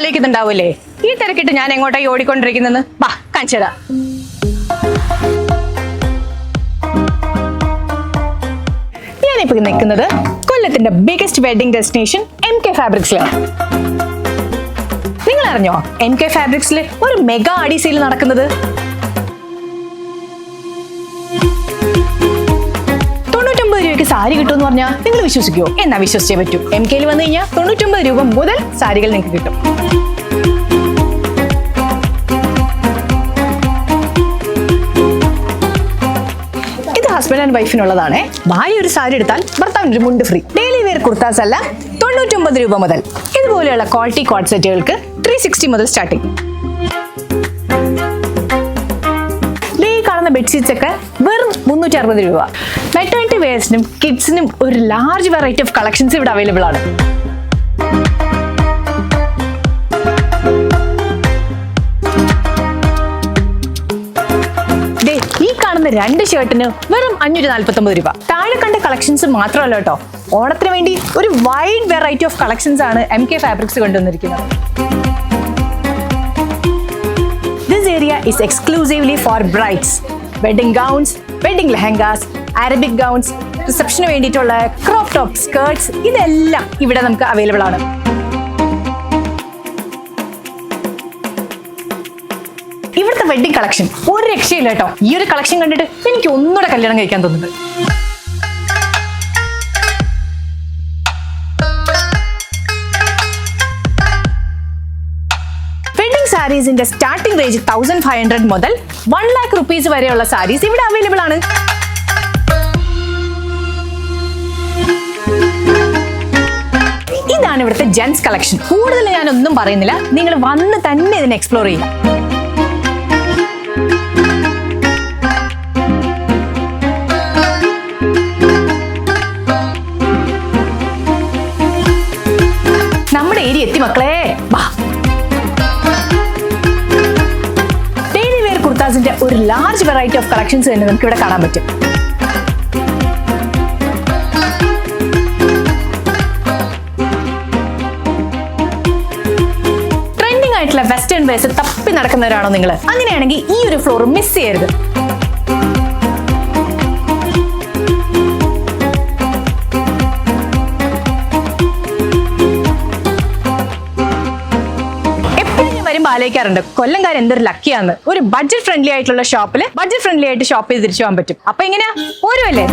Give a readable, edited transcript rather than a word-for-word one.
ആലോചിക്കുന്നുണ്ടാവൂലേ ഈ തിരക്കിട്ട് ഞാൻ എങ്ങോട്ടായി ഓടിക്കൊണ്ടിരിക്കുന്നെന്ന്? വാ കാണിച്ചതാ. ഞാനിപ്പോ നിൽക്കുന്നത് കൊല്ലത്തിന്റെ ബിഗസ്റ്റ് വെഡിങ് ഡെസ്റ്റിനേഷൻ MK ഫാബ്രിക്സിലാണ്. നിങ്ങൾ അറിഞ്ഞോ MK ഫാബ്രിക്സിൽ ഒരു മെഗാ ആടി സെയിൽ നടക്കുന്നത്? 99 രൂപയ്ക്ക് സാരി കിട്ടുമെന്ന് പറഞ്ഞാൽ നിങ്ങൾ വിശ്വസിക്കുമോ? എന്നാ വിശ്വസിച്ചേ പറ്റൂ. MKയിൽ വന്നു കഴിഞ്ഞാൽ 99 രൂപ മുതൽ സാരികൾ നിങ്ങൾക്ക് കിട്ടും. ഇത് ഹസ്ബൻഡ് ആൻഡ് വൈഫിനുള്ളതാണ്. ഭാര്യ ഒരു സാരി എടുത്താൽ ഭർത്താവിന് ഒരു മുണ്ട് ഫ്രീ. ഡെയിലി വെയർ കുർത്താസ് അല്ല 99 രൂപ മുതൽ. ഇതുപോലെയുള്ള ക്വാളിറ്റി കോട്ട് സെറ്റുകൾക്ക് 360 മുതൽ സ്റ്റാർട്ടിംഗ്. ബെഡ്ഷീറ്റ്സ് ഒക്കെ വെറും 360 രൂപ. മെറ്റേണിറ്റി വെയർസിനും കിഡ്സിനും ഒരു ലാർജ് വെറൈറ്റി ഓഫ് കളക്ഷൻസ് ഇവിടെ അവൈലബിൾ ആണ്. ഈ കാണുന്ന 2 ഷർട്ടിന് വെറും 549 രൂപ. താഴെ കണ്ട കളക്ഷൻസ് മാത്രമല്ല കേട്ടോ, ഓണത്തിന് വേണ്ടി ഒരു വൈഡ് വെറൈറ്റി ഓഫ് കളക്ഷൻസ് ആണ് MK ഫാബ്രിക്സ് കൊണ്ടുവന്നിരിക്കുന്നത്. This area is exclusively for brides. Wedding gowns, wedding lehengas, Arabic gowns, റിസപ്ഷന് വേണ്ടിയിട്ടുള്ള ക്രോപ്പ് ടോപ്പ് സ്കേർട്സ് ഇതെല്ലാം ഇവിടെ നമുക്ക് അവൈലബിൾ ആണ്. ഇവിടുത്തെ വെഡിങ് കളക്ഷൻ ഒരു രക്ഷയില്ല കേട്ടോ. ഈ ഒരു കളക്ഷൻ കണ്ടിട്ട് എനിക്ക് ഒന്നുകൂടെ കല്യാണം കഴിക്കാൻ തോന്നുന്നത്. സാരീസിന്റെ സ്റ്റാർട്ടിംഗ് റേഞ്ച് 1500 മുതൽ 1 lakh rupees വരെയുള്ള സാരീസ് ഇവിടെ അവൈലബിൾ ആണ്. ഇതാണ് ഇവിടുത്തെ ജെന്റ്സ് കളക്ഷൻ. കൂടുതൽ ഞാൻ ഒന്നും പറയുന്നില്ല, നിങ്ങൾ വന്ന് തന്നെ ഇതിനെ എക്സ്പ്ലോർ ചെയ്യാം. നമ്മുടെ ഏരിയ എത്തി മക്കളെ. കുർത്താസിന്റെ ഒരു ലാർജ് വെറൈറ്റി ഓഫ് കളക്ഷൻസ് തന്നെ നമുക്ക് ഇവിടെ കാണാൻ പറ്റും. ട്രെൻഡിങ് ആയിട്ടുള്ള വെസ്റ്റേൺ വെയർസ് തപ്പി നടക്കുന്നവരാണോ നിങ്ങൾ? അങ്ങനെയാണെങ്കിൽ ഈ ഒരു ഫ്ലോർ മിസ് ചെയ്യരുത്. ആലോചിക്കാറുണ്ട് കൊല്ലംകാർ എന്തൊരു ലക്കിയാന്ന്. ഒരു ബഡ്ജറ്റ് ഫ്രണ്ട്ലി ആയിട്ടുള്ള ഷോപ്പിൽ ബഡ്ജറ്റ് ഫ്രണ്ട്ലി ആയിട്ട് ഷോപ്പ് ചെയ്ത് തിരിച്ചു പോകാൻ പറ്റും. അപ്പൊ എങ്ങനെയാ? ഓരോല്ലേ?